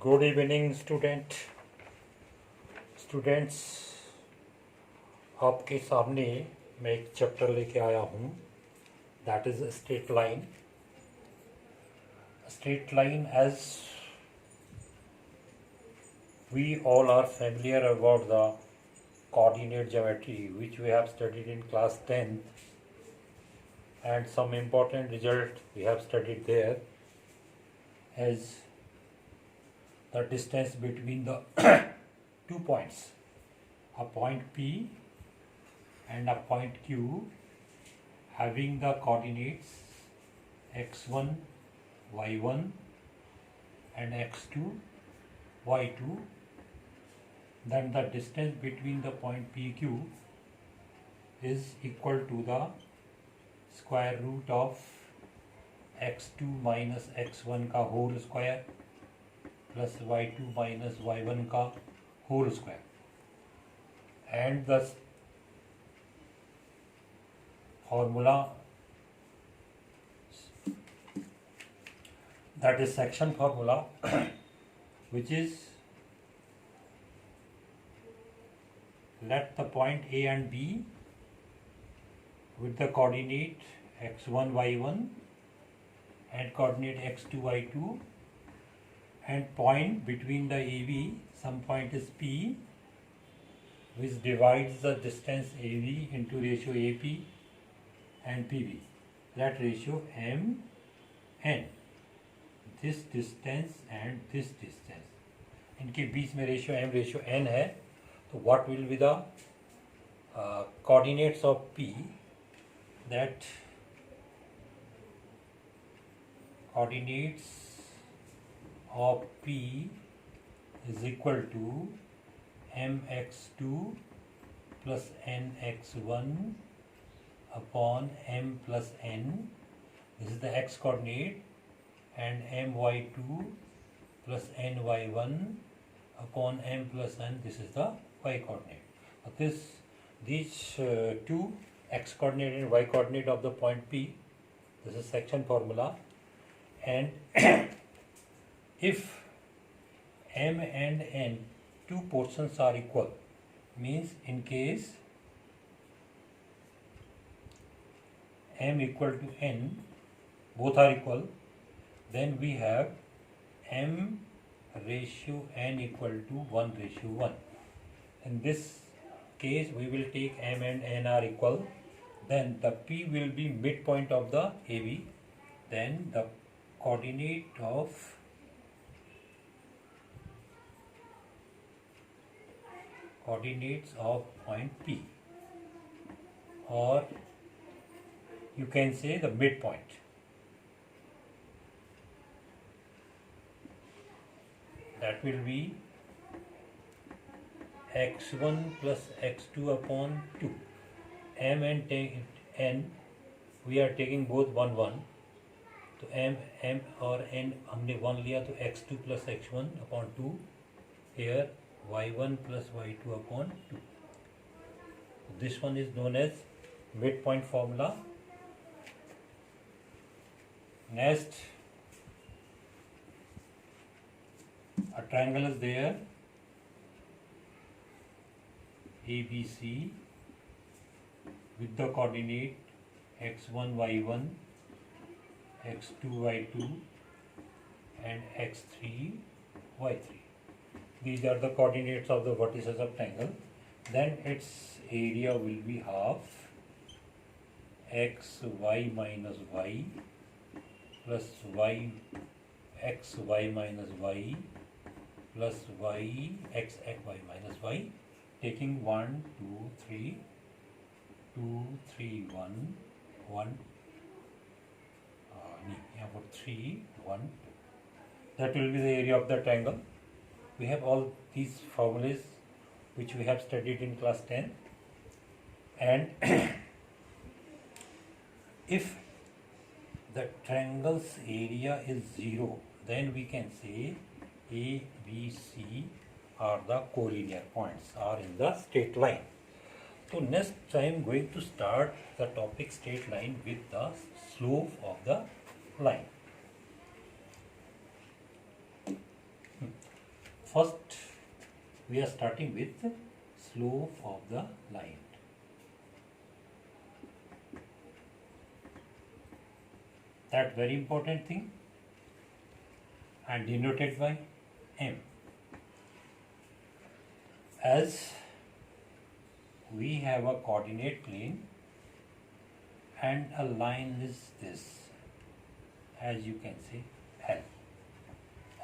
Good evening students. आपके सामने मैं एक चैप्टर लेके आया हूँ, that is straight line. Straight line, as we all are familiar about the coordinate geometry which we have studied in class 10th, and some important result we have studied there, as the distance between the two points, a point P and a point Q, having the coordinates x1 y1 and x2 y2, then the distance between the point PQ is equal to the square root of x2 minus x1 का whole square plus y2 minus y1 का whole square, and the formula, that is section formula, which is let the point A and B with the coordinate x1 y1 and coordinate x2 y2, and point between the AB, some point is P, which divides the distance AB into ratio AP and PB, that ratio MN, this distance and this distance, इनके बीच में ratio m ratio n है, तो what will be the coordinates of P, that coordinates of P is equal to mx2 plus nx1 upon m plus n, this is the x coordinate, and my2 plus ny1 upon m plus n, this is the y coordinate. These two x coordinate and y coordinate of the point P, this is section formula, and if m and n two portions are equal, means in case m equal to n, both are equal, then we have m ratio n equal to 1 ratio 1. In this case we will take m and n are equal, then the P will be midpoint of the AB, then the coordinate of point P, or you can say the midpoint, that will be x1 plus x2 upon 2. M and n we are taking both 1 1, तो m और n हमने 1 लिया, तो x2 plus x1 upon 2, here y1 plus y2 upon 2. This one is known as midpoint formula. Next, a triangle is there, ABC, with the coordinate x1 y1, x2 y2 and x3 y3. These are the coordinates of the vertices of triangle. Then its area will be half x y minus y plus y x y minus y plus y x y minus y, taking 1 2 3 2 3 1 1 about 3 1 2. That will be the area of the triangle. We have all these formulas which we have studied in class 10, and if the triangle's area is 0, then we can say A, B, C are the collinear points, are in the straight line. So next I am going to start the topic straight line with the slope of the line. first we are starting with slope of the line. That very important thing, and denoted by m. As we have a coordinate plane and a line is this, as you can see, L.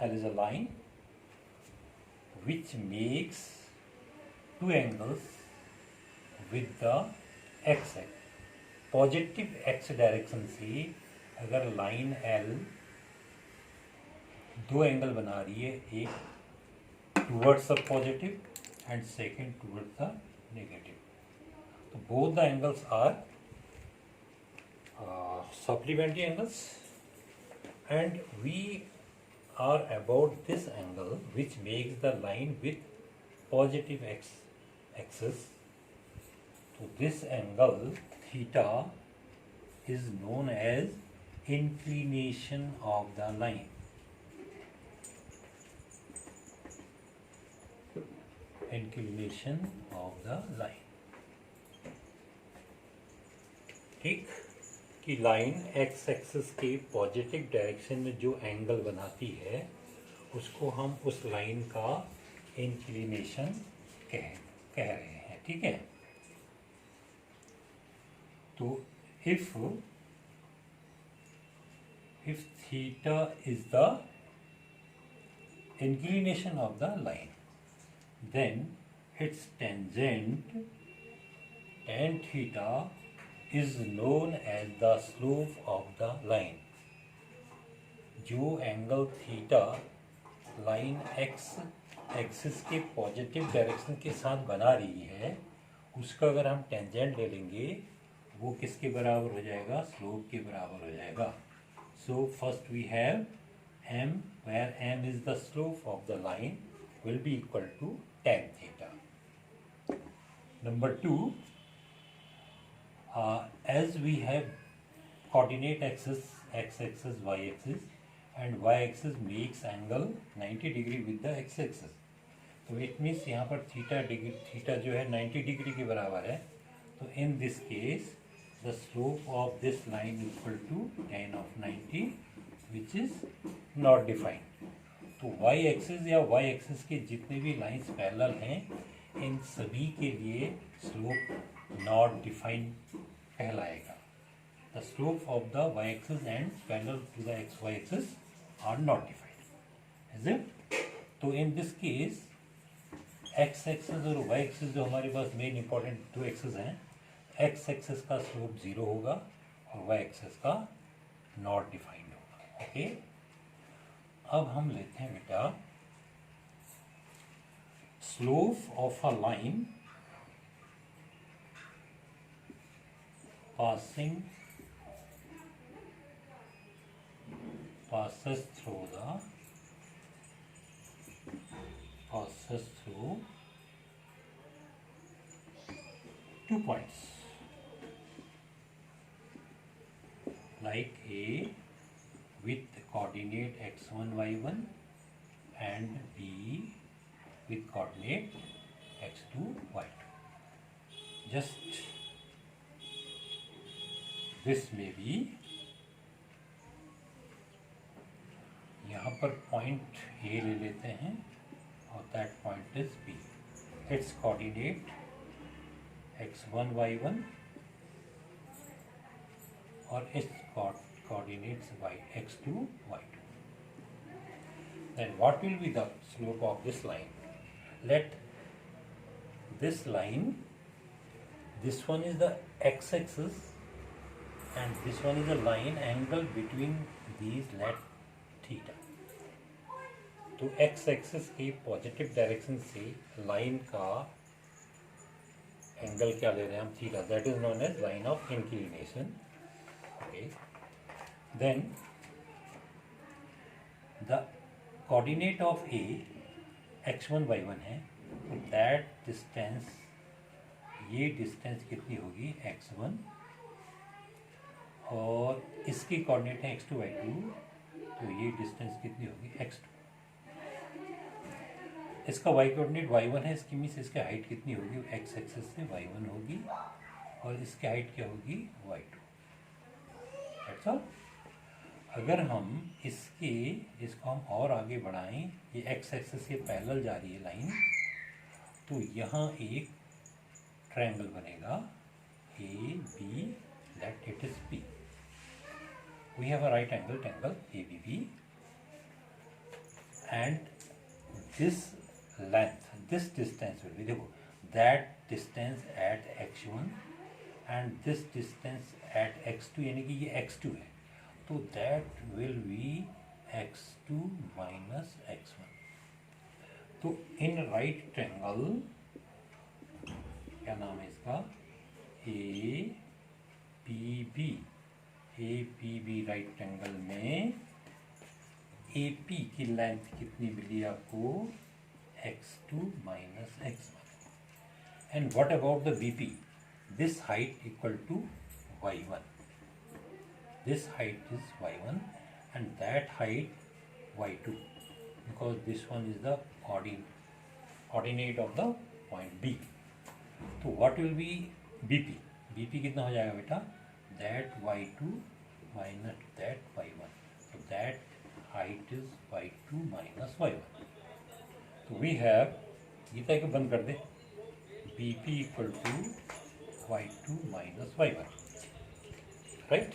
L is a line which makes two angles with the x axis. Positive x direction से अगर line L दो angle बना रही है, एक towards the positive and second towards the negative, तो both the angles are supplementary angles, and we are about this angle which makes the line with positive x axis. So this angle theta is known as inclination of the line. Inclination of the line. ठीक, कि line x axis के positive direction में जो angle बनाती है उसको हम उस लाइन का इंक्लिनेशन कह रहे हैं. ठीक है, तो if theta is the inclination of the line, then its tangent tan theta is known as the slope of the line. जो angle theta line x axis के पॉजिटिव डायरेक्शन के साथ बना रही है, उसका अगर हम टेंजेंट ले लेंगे वो किसके बराबर हो जाएगा? स्लोप के बराबर हो जाएगा. So first we have m, where m is the slope of the line, will be equal to tan theta. Number 2, as we have coordinate axis, x axis, y axis, and y axis makes angle 90 degree with the x axis. तो it means यहाँ पर theta जो है 90 degree के बराबर है. तो in this case the slope of this line equal to tan of 90 which is not defined. तो y एक्सिस या y एक्सिस के जितने भी लाइंस पैरेलल हैं, इन सभी के लिए स्लोप नॉट डिफाइंड कहलाएगा. The slope of the y axis and parallel to the xy axis are not defined, is it? तो in this case x axis और y एक्सिस जो हमारे पास मेन इंपॉर्टेंट दो एक्सिस हैं, x एक्सिस का slope 0 होगा और y एक्सिस का नॉट डिफाइंड होगा. ओके, अब हम लेते हैं बेटा slope of a line passes through 2 points like A with coordinate x1 y1 and B with coordinate x2 y2. Just this may be, यहाँ पर पॉइंट A ले लेते हैं और that point is B. It's coordinate x1 y1 और it's coordinates x2 y2. Then what will be the slope of this line? Let this line, this one is the x-axis and this one is the line angle between these, let theta. तो x axis की positive direction से line का angle क्या ले रहे हैं हम? Theta. That is known as line of inclination. Okay, then the coordinate of A x1 y1 है, तो दैट डिस्टेंस, ये डिस्टेंस कितनी होगी? x1, और इसकी कोऑर्डिनेट है x2 y2, तो ये डिस्टेंस कितनी होगी? x2. इसका y कोऑर्डिनेट y1 है, इसकी मीन्स इसकी हाइट कितनी होगी, x एक्सिस से y1 होगी और इसकी हाइट क्या होगी y2। That's all. अगर हम इसको हम और आगे बढ़ाएं, ये x एक्सिस के पैरेलल जा रही है लाइन, तो यहाँ एक ट्रायंगल बनेगा AB, that it is P. We have a right angle triangle ABP, and this length, this distance will be, देखो, that distance at x1 and this distance at x2, यानी कि ये x2 है, तो that will be x2 minus x1। तो in right triangle, क्या नाम है इसका, APB राइट ट्रायंगल में AP की लेंथ कितनी मिली आपको, x2 minus x1। And what about the BP, this height equal to y1, this height is y1 and that height y2, because this one is the coordinate of the point B। तो what will be BP? BP कितना हो जाएगा बेटा, that y2 minus that y1, so that height is y2 minus y1। तो we have, Gita को बंद कर दे, BP equal to y2 minus y1, right.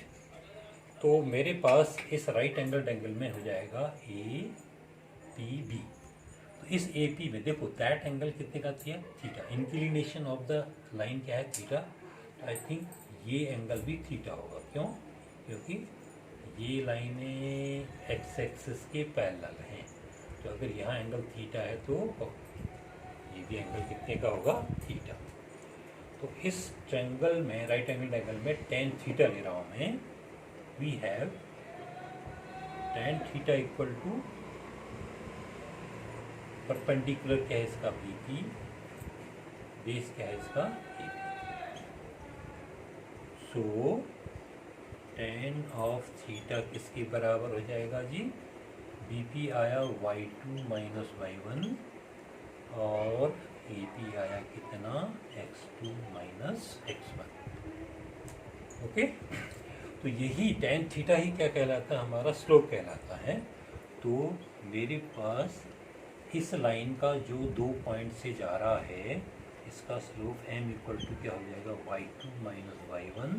तो मेरे पास इस राइट एंगल ट्रायंगल में हो जाएगा APB। तो इस AP में देखो दैट एंगल कितने का था, theta, inclination of the line क्या है, थीटा। तो आई थिंक ये एंगल भी थीटा होगा, क्यों, क्योंकि ये लाइनें एक्स एक्सिस के पैरेलल हैं। तो अगर यहाँ एंगल थीटा है तो ये भी एंगल कितने का होगा, थीटा। तो इस ट्रायंगल में, राइट एंगल ट्रायंगल में tan थीटा ले रहा हूँ मैं, we have tan theta equal to perpendicular क्या है इसका BP, बेस क्या है इसका AP। So tan of theta किसके बराबर हो जाएगा जी, BP आया y2 माइनस y1 और AP आया कितना, x2 माइनस x1। ओके, तो यही tan थीटा ही क्या कहलाता है, हमारा स्लोप कहलाता है। तो मेरे पास इस लाइन का जो 2 पॉइंट से जा रहा है, इसका स्लोप m इक्वल टू क्या हो जाएगा, y2 minus y1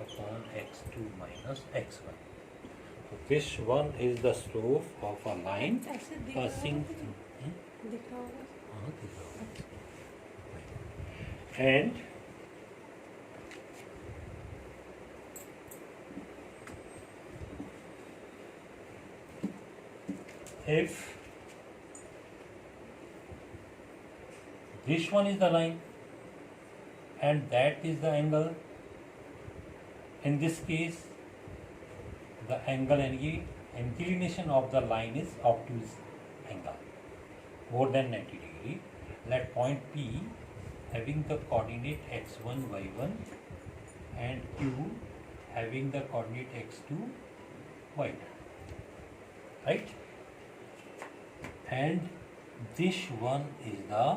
upon x2 minus x1। तो this one is the slope of a line passing, and if this one is the line and that is the angle, in this case the angle and inclination of the line is obtuse angle more than 90 degree. Let point P having the coordinate x1 y1 and Q having the coordinate x2 y2, right? And this one is the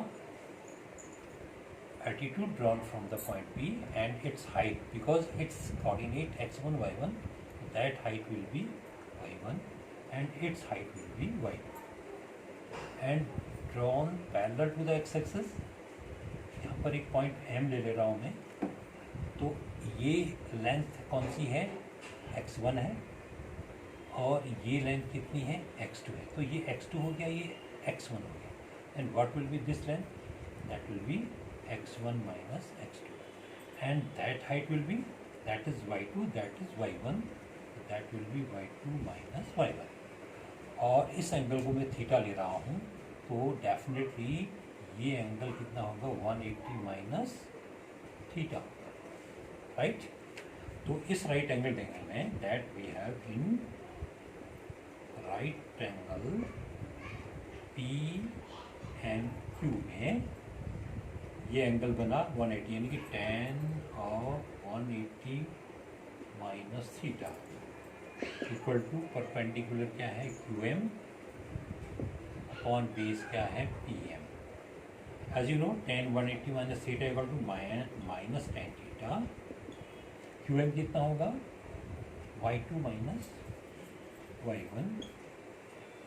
attitude drawn from the point P and its height, because its coordinate x1 y1, that height will be y1 and its height will be y2, and drawn parallel to the x-axis। यहाँ पर एक point M ले रहा हूँ मैं, तो ये length कौन सी है, x1 है, और ये लेंथ कितनी है, x2 है। तो ये x2 हो गया, ये x1 हो गया, and what will be this length, that will B x1 minus x2, and that height will be, that is y2, that is y1, that will B y2 minus y1। और इस angle को मैं theta ले रहा हूँ, तो definitely ये angle कितना होगा, 180 माइनस थीटा, राइट। तो इस राइट एंगल ट्रायंगल में that we have in right triangle P and Q में ये एंगल बना 180, यानी कि tan of 180 minus theta equal to perpendicular क्या है, QM अपॉन बेस क्या है PM। As you know tan 180 minus theta equal to minus tan theta. QM कितना होगा y2 माइनस y1।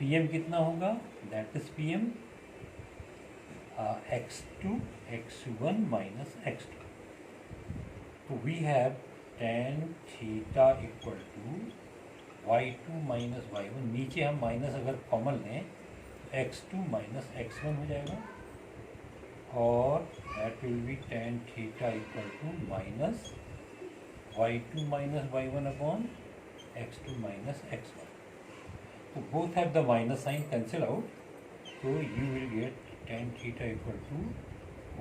PM कितना होगा that is PM x2 x1 minus x2। तो we have tan theta equal to y2 minus y1। नीचे हम minus अगर common लें x2 minus x1 हो जाएगा और that will be tan theta equal to minus y2 minus y1 upon x2 minus x1। तो both have the minus sign cancel out, so you will get tan theta equal to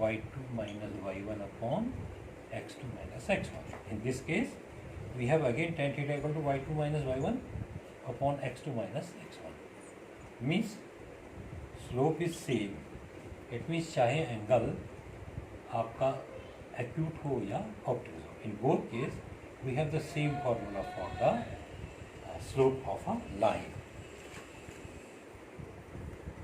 y2 minus y1 upon x2 minus x1. In this case, we have again tan theta equal to y2 minus y1 upon x2 minus x1. Means slope is same. It means चाहे angle आपका acute हो या obtuse हो, in both case we have the same formula for the slope of a line.